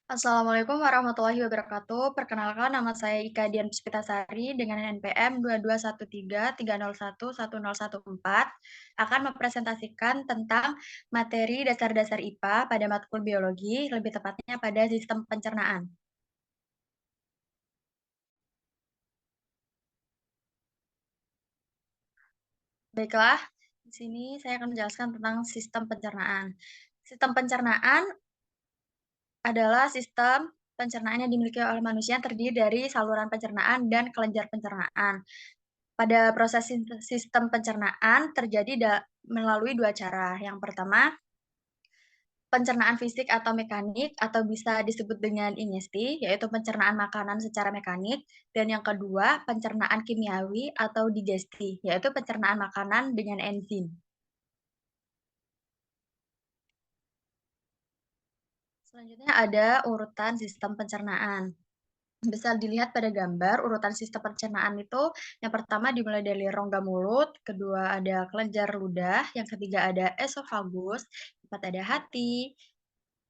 Assalamualaikum warahmatullahi wabarakatuh. Perkenalkan, nama saya Ika Dian Puspitasari dengan NPM 2213301104 akan mempresentasikan tentang materi dasar-dasar IPA pada matkul biologi, lebih tepatnya pada sistem pencernaan. Baiklah, di sini saya akan menjelaskan tentang sistem pencernaan. Sistem pencernaan adalah sistem pencernaan yang dimiliki oleh manusia yang terdiri dari saluran pencernaan dan kelenjar pencernaan. Pada proses sistem pencernaan terjadi melalui dua cara. Yang pertama, pencernaan fisik atau mekanik atau bisa disebut dengan ingesti, yaitu pencernaan makanan secara mekanik. Dan yang kedua, pencernaan kimiawi atau digesti, yaitu pencernaan makanan dengan enzim. Selanjutnya ada urutan sistem pencernaan. Bisa dilihat pada gambar urutan sistem pencernaan itu, yang pertama dimulai dari rongga mulut, kedua ada kelenjar ludah, yang ketiga ada esofagus, keempat ada hati,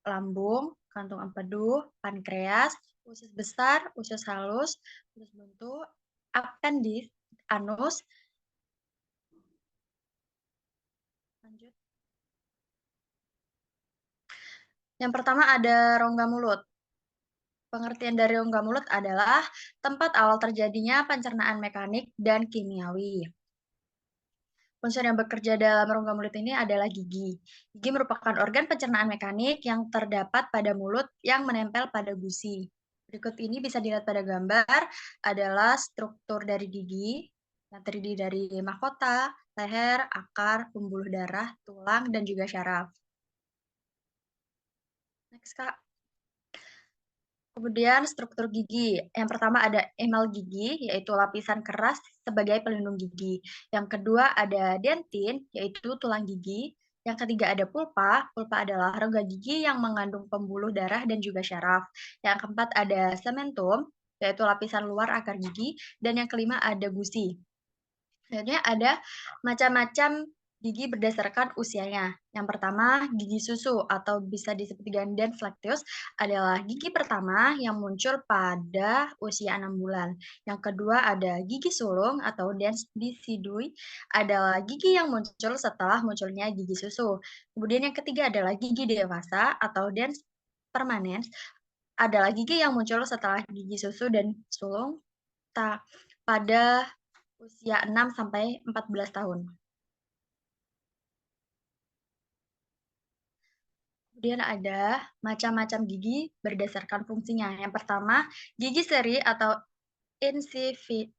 lambung, kantung empedu, pankreas, usus besar, usus halus, usus buntu, appendix, anus. Lanjut. Yang pertama ada rongga mulut. Pengertian dari rongga mulut adalah tempat awal terjadinya pencernaan mekanik dan kimiawi. Unsur yang bekerja dalam rongga mulut ini adalah gigi. Gigi merupakan organ pencernaan mekanik yang terdapat pada mulut yang menempel pada gusi. Berikut ini bisa dilihat pada gambar adalah struktur dari gigi yang terdiri dari mahkota, leher, akar, pembuluh darah, tulang, dan juga syaraf. Next, Kak. Kemudian struktur gigi. Yang pertama ada emal gigi, yaitu lapisan keras sebagai pelindung gigi. Yang kedua ada dentin, yaitu tulang gigi. Yang ketiga ada pulpa. Pulpa adalah rongga gigi yang mengandung pembuluh darah dan juga syaraf. Yang keempat ada sementum, yaitu lapisan luar akar gigi. Dan yang kelima ada gusi. Selanjutnya ada macam-macam gigi berdasarkan usianya. Yang pertama, gigi susu atau bisa disebut dengan dens lacteus adalah gigi pertama yang muncul pada usia 6 bulan. Yang kedua ada gigi sulung atau dens decidui adalah gigi yang muncul setelah munculnya gigi susu. Kemudian yang ketiga adalah gigi dewasa atau dens permanens adalah gigi yang muncul setelah gigi susu dan sulung pada usia 6 sampai 14 tahun. Kemudian ada macam-macam gigi berdasarkan fungsinya. Yang pertama, gigi seri atau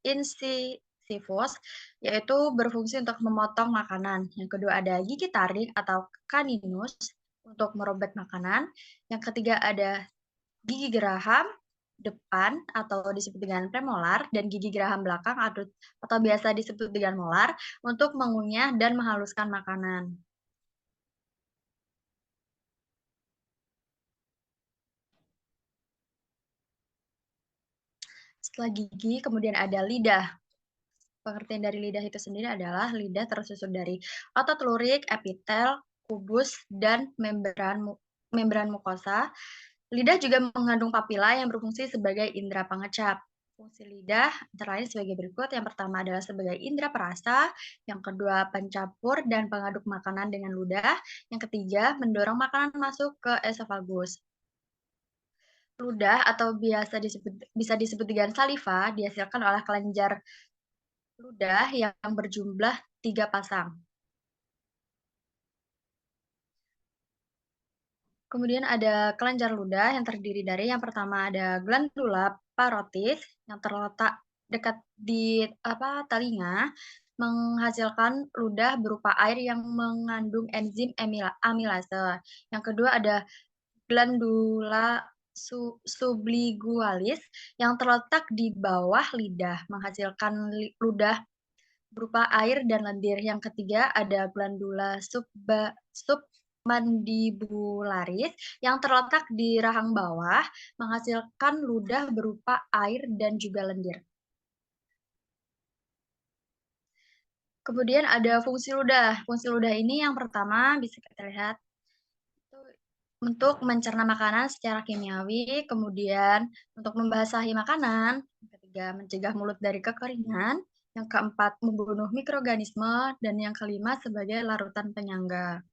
incisivus, yaitu berfungsi untuk memotong makanan. Yang kedua ada gigi tarik atau caninus untuk merobek makanan. Yang ketiga ada gigi geraham depan atau disebut dengan premolar dan gigi geraham belakang atau biasa disebut dengan molar untuk mengunyah dan menghaluskan makanan. Setelah gigi, kemudian ada lidah. Pengertian dari lidah itu sendiri adalah lidah tersusun dari otot lurik, epitel, kubus, dan membran mukosa. Lidah juga mengandung papila yang berfungsi sebagai indera pengecap. Fungsi lidah antara lain sebagai berikut. Yang pertama adalah sebagai indera perasa, yang kedua pencampur dan pengaduk makanan dengan ludah, yang ketiga mendorong makanan masuk ke esofagus. Ludah atau bisa disebut dengan saliva dihasilkan oleh kelenjar ludah yang berjumlah 3 pasang. Kemudian ada kelenjar ludah yang terdiri dari yang pertama ada glandula parotis yang terletak dekat di telinga, menghasilkan ludah berupa air yang mengandung enzim amilase. Yang kedua ada glandula sublingualis yang terletak di bawah lidah, menghasilkan ludah berupa air dan lendir. Yang ketiga ada glandula submandibularis yang terletak di rahang bawah, menghasilkan ludah berupa air dan juga lendir. Kemudian ada fungsi ludah. Fungsi ludah ini yang pertama bisa kita lihat itu Untuk mencerna makanan secara kimiawi, kemudian untuk membasahi makanan, yang ketiga mencegah mulut dari kekeringan, yang keempat membunuh mikroorganisme, dan yang kelima sebagai larutan penyangga.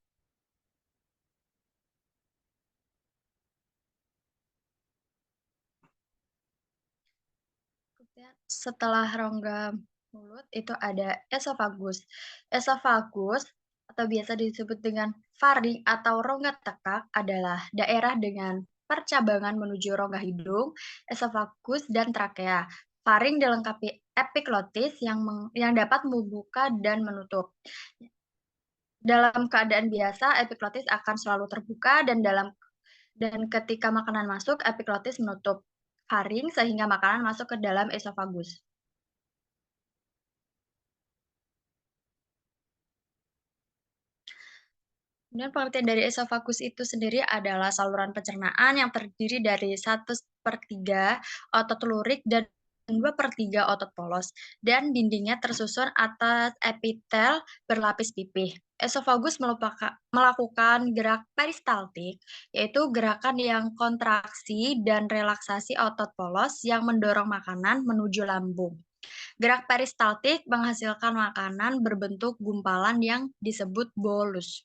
Setelah rongga mulut itu ada esofagus. Esofagus atau biasa disebut dengan faring atau rongga tekak adalah daerah dengan percabangan menuju rongga hidung, esofagus dan trakea. Faring dilengkapi epiglotis yang dapat membuka dan menutup. Dalam keadaan biasa, epiglotis akan selalu terbuka dan ketika makanan masuk, epiglotis menutup faring sehingga makanan masuk ke dalam esofagus. Kemudian pengertian dari esofagus itu sendiri adalah saluran pencernaan yang terdiri dari 1/3 otot lurik dan 2/3 otot polos, dan dindingnya tersusun atas epitel berlapis pipih. Esofagus melakukan gerak peristaltik, yaitu gerakan yang kontraksi dan relaksasi otot polos yang mendorong makanan menuju lambung. Gerak peristaltik menghasilkan makanan berbentuk gumpalan yang disebut bolus.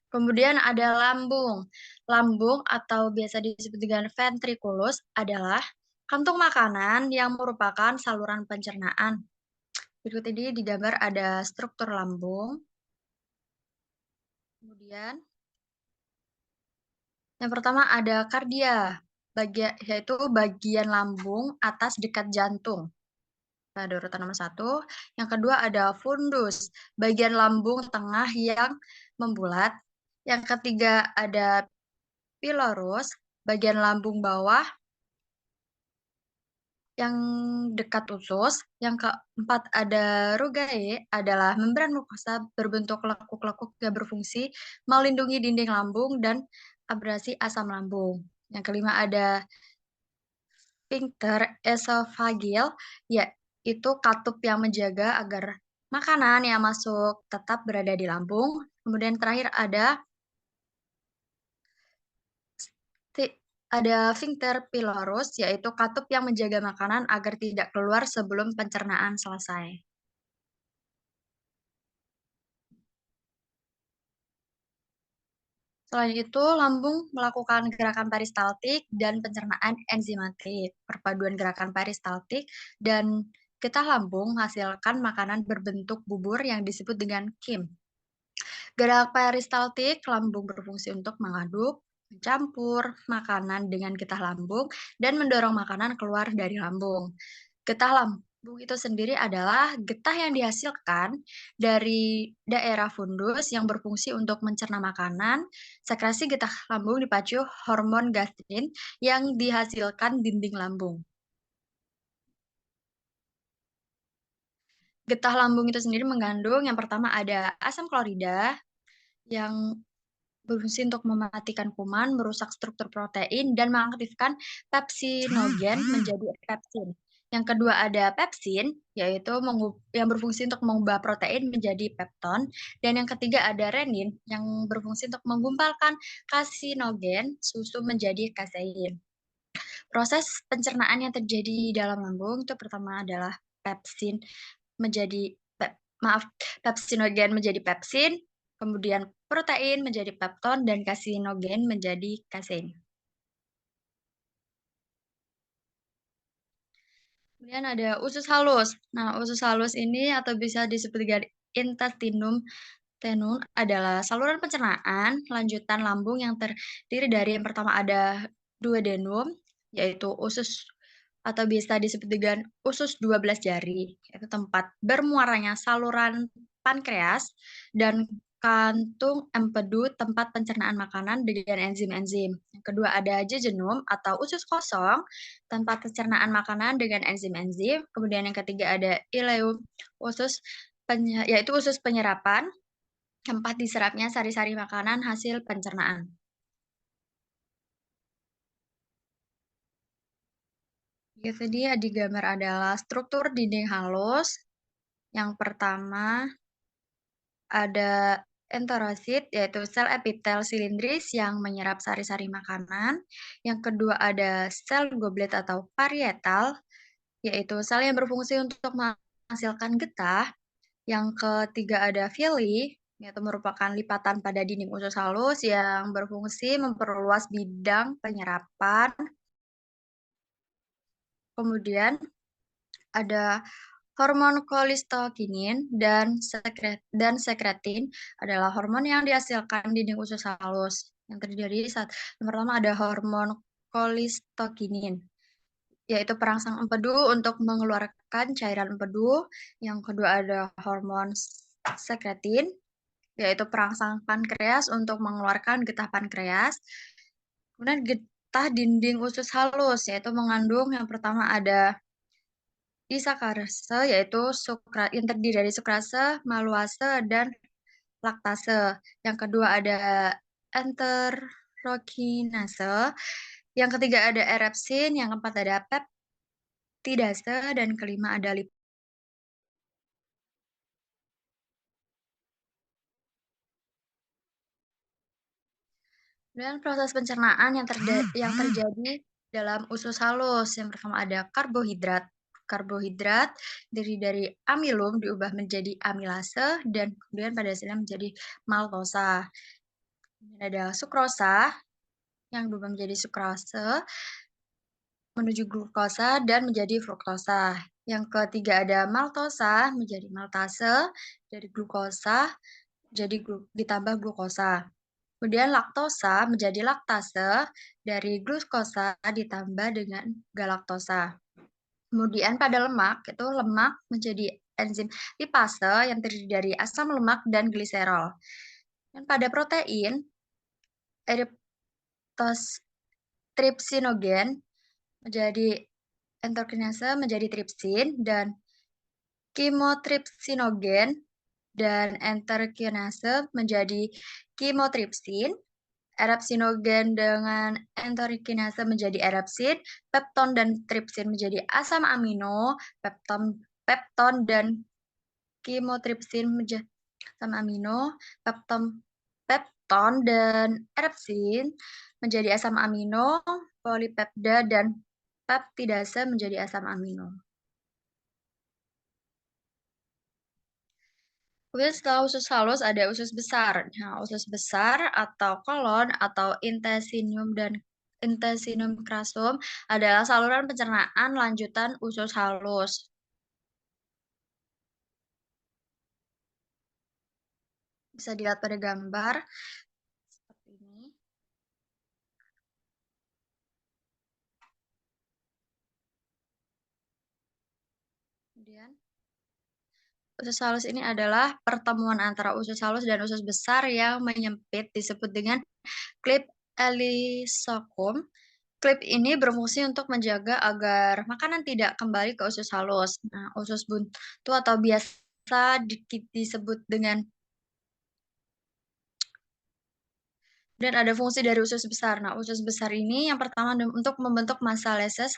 Kemudian ada lambung. Lambung atau biasa disebut dengan ventriculus adalah kantung makanan yang merupakan saluran pencernaan. Berikut ini digambar ada struktur lambung. Kemudian yang pertama ada kardia, yaitu bagian lambung atas dekat jantung. Pada urutan nomor 1. Yang kedua ada fundus, bagian lambung tengah yang membulat. Yang ketiga ada pilorus, bagian lambung bawah yang dekat usus. Yang keempat ada rugae, adalah membran mukosa berbentuk lekuk-lekuk yang berfungsi melindungi dinding lambung dan abrasi asam lambung. Yang kelima ada sphincter esofagil, yaitu katup yang menjaga agar makanan yang masuk tetap berada di lambung. Kemudian terakhir ada sphincter pylorus, yaitu katup yang menjaga makanan agar tidak keluar sebelum pencernaan selesai. Selain itu, lambung melakukan gerakan peristaltik dan pencernaan enzimatik. Perpaduan gerakan peristaltik dan getah lambung menghasilkan makanan berbentuk bubur yang disebut dengan kim. Gerak peristaltik lambung berfungsi untuk mengaduk, mencampur makanan dengan getah lambung, dan mendorong makanan keluar dari lambung. Getah lambung itu sendiri adalah getah yang dihasilkan dari daerah fundus yang berfungsi untuk mencerna makanan. Sekresi getah lambung dipacu hormon gastrin yang dihasilkan dinding lambung. Getah lambung itu sendiri mengandung yang pertama ada asam klorida yang berfungsi untuk mematikan kuman, merusak struktur protein, dan mengaktifkan pepsinogen menjadi pepsin. Yang kedua ada pepsin, yaitu yang berfungsi untuk mengubah protein menjadi pepton. Dan yang ketiga ada renin, yang berfungsi untuk menggumpalkan kasinogen susu menjadi kasein. Proses pencernaan yang terjadi di dalam lambung itu pertama adalah pepsin menjadi pepsinogen menjadi pepsin, kemudian protein menjadi pepton, dan kasinogen menjadi kasein. Kemudian ada usus halus. Nah, usus halus ini atau bisa disebut dengan intestinum tenun adalah saluran pencernaan lanjutan lambung yang terdiri dari yang pertama ada duodenum, yaitu usus atau bisa disebut dengan usus 12 jari, yaitu tempat bermuaranya saluran pankreas, dan kantung empedu tempat pencernaan makanan dengan enzim-enzim. Yang kedua ada jejunum atau usus kosong, tempat pencernaan makanan dengan enzim-enzim. Kemudian yang ketiga ada ileum, yaitu usus penyerapan, tempat diserapnya sari-sari makanan hasil pencernaan. Yang tadi digambar adalah struktur dinding halus. Yang pertama ada Enterosit, yaitu sel epitel silindris yang menyerap sari-sari makanan. Yang kedua ada sel goblet atau parietal, yaitu sel yang berfungsi untuk menghasilkan getah. Yang ketiga ada villi, yaitu merupakan lipatan pada dinding usus halus yang berfungsi memperluas bidang penyerapan. Kemudian ada hormon kolistokinin dan sekretin adalah hormon yang dihasilkan dinding usus halus. Yang terjadi saat yang pertama ada hormon kolistokinin, yaitu perangsang empedu untuk mengeluarkan cairan empedu. Yang kedua ada hormon sekretin, yaitu perangsang pankreas untuk mengeluarkan getah pankreas. Kemudian getah dinding usus halus, yaitu mengandung yang pertama ada disakarase, yaitu yang terdiri dari sukrase, maluase, dan laktase. Yang kedua ada enterokinase. Yang ketiga ada erepsin. Yang keempat ada peptidase. Dan kelima ada lipase. Dan proses pencernaan yang terjadi dalam usus halus. Yang pertama ada karbohidrat. Karbohidrat dari amilum diubah menjadi amilase dan kemudian pada hasilnya menjadi maltosa. Kemudian ada sukrosa yang berubah menjadi sukrase menuju glukosa dan menjadi fruktosa. Yang ketiga ada maltosa menjadi maltase, dari glukosa jadi ditambah glukosa. Kemudian laktosa menjadi laktase, dari glukosa ditambah dengan galaktosa. Kemudian pada lemak, itu lemak menjadi enzim lipase yang terdiri dari asam lemak dan gliserol. Dan pada protein, tripsinogen menjadi enterokinase menjadi tripsin, dan kimotripsinogen dan enterokinase menjadi kimotripsin. Erepsinogen dengan enterokinase menjadi erepsin, pepton dan tripsin menjadi asam amino, pepton dan kimotripsin menjadi asam amino, pepton dan erepsin menjadi asam amino, polipeptida dan peptidase menjadi asam amino. Kemudian setelah usus halus ada usus besar. Nah, usus besar atau kolon atau intestinum crassum adalah saluran pencernaan lanjutan usus halus. Bisa dilihat pada gambar seperti ini. Kemudian usus halus ini adalah pertemuan antara usus halus dan usus besar yang menyempit, disebut dengan klip elisokum. Klip ini berfungsi untuk menjaga agar makanan tidak kembali ke usus halus. Nah, usus buntu atau biasa disebut dengan, dan ada fungsi dari usus besar. Nah, usus besar ini yang pertama untuk membentuk massa leses,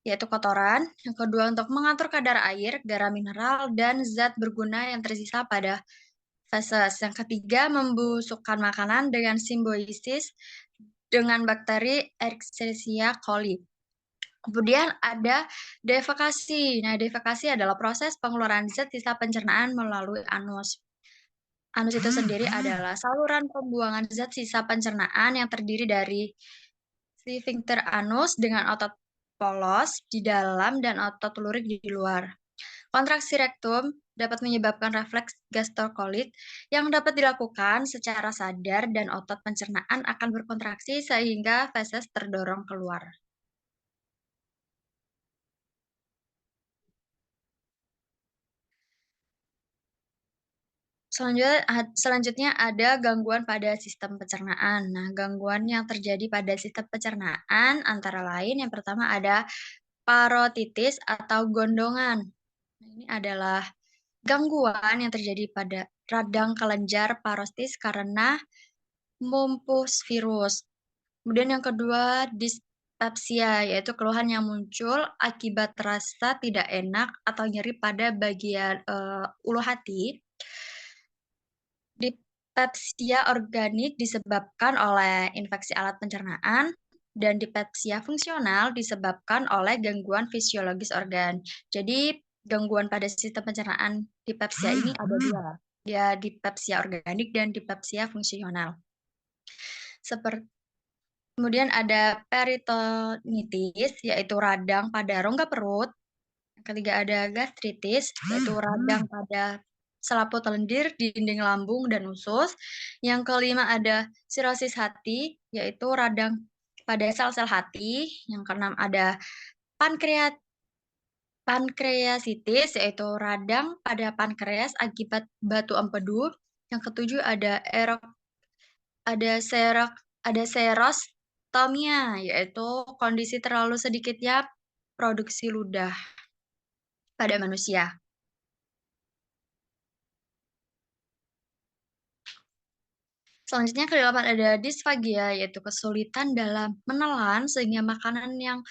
yaitu kotoran. Yang kedua untuk mengatur kadar air, garam mineral, dan zat berguna yang tersisa pada feses. Yang ketiga membusukkan makanan dengan simbiosis dengan bakteri Escherichia coli. Kemudian ada defekasi. Nah, defekasi adalah proses pengeluaran zat sisa pencernaan melalui anus. Anus itu sendiri adalah saluran pembuangan zat sisa pencernaan yang terdiri dari sphincter anus dengan otot polos di dalam dan otot lurik di luar. Kontraksi rektum dapat menyebabkan refleks gastrokolit yang dapat dilakukan secara sadar dan otot pencernaan akan berkontraksi sehingga feses terdorong keluar. Selanjutnya ada gangguan pada sistem pencernaan. Nah, gangguan yang terjadi pada sistem pencernaan antara lain yang pertama ada parotitis atau gondongan. Nah, ini adalah gangguan yang terjadi pada radang kelenjar parotis karena mumpus virus. Kemudian yang kedua dispepsia, yaitu keluhan yang muncul akibat rasa tidak enak atau nyeri pada bagian ulu hati. Dispepsia organik disebabkan oleh infeksi alat pencernaan, dan dispepsia fungsional disebabkan oleh gangguan fisiologis organ. Jadi, gangguan pada sistem pencernaan dispepsia ini ada dua, ya dispepsia organik dan dispepsia fungsional. Kemudian ada peritonitis, yaitu radang pada rongga perut. Yang ketiga ada gastritis, yaitu radang pada selaput lendir, dinding lambung, dan usus. Yang kelima ada sirosis hati, yaitu radang pada sel-sel hati. Yang keenam ada pankreasitis, yaitu radang pada pankreas akibat batu empedu. Yang ketujuh ada serok ada serostomia, yaitu kondisi terlalu sedikitnya produksi ludah pada manusia. Selanjutnya kedelapan ada disfagia, yaitu kesulitan dalam menelan sehingga makanan yang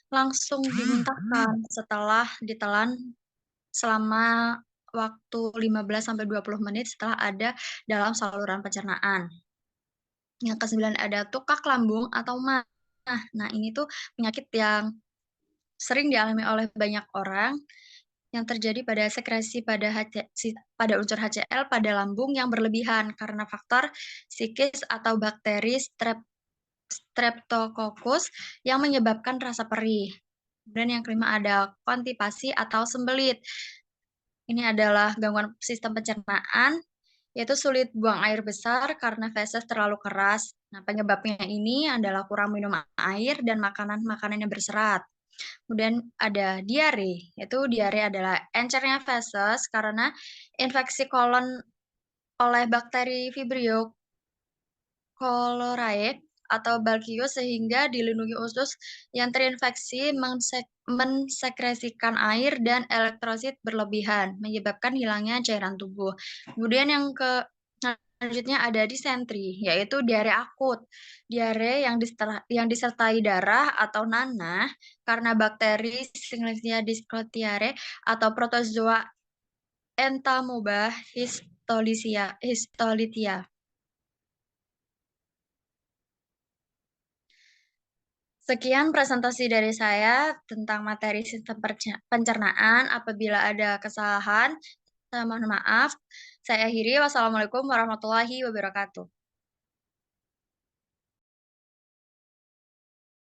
langsung dimuntahkan setelah ditelan selama waktu 15 sampai 20 menit setelah ada dalam saluran pencernaan. Yang kesembilan ada tukak lambung atau MAH. Nah, ini tuh penyakit yang sering dialami oleh banyak orang yang terjadi pada sekresi pada unsur HCl pada lambung yang berlebihan karena faktor psikis atau bakteri Streptococcus yang menyebabkan rasa perih. Kemudian yang kelima ada konstipasi atau sembelit. Ini adalah gangguan sistem pencernaan, yaitu sulit buang air besar karena feses terlalu keras. Nah, penyebabnya ini adalah kurang minum air dan makanan-makanan yang berserat. Kemudian ada diare, yaitu diare adalah encernya feses karena infeksi kolon oleh bakteri Vibrio cholerae atau Balcius sehingga dilindungi usus yang terinfeksi mensekresikan air dan elektrosit berlebihan, menyebabkan hilangnya cairan tubuh. Kemudian selanjutnya ada disentri, yaitu diare akut. Diare yang disertai darah atau nanah karena bakteri Escherichia discotiare atau protozoa Entamoeba histolitia. Sekian presentasi dari saya tentang materi sistem pencernaan. Apabila ada kesalahan, saya mohon maaf. Saya akhiri. Wassalamualaikum warahmatullahi wabarakatuh.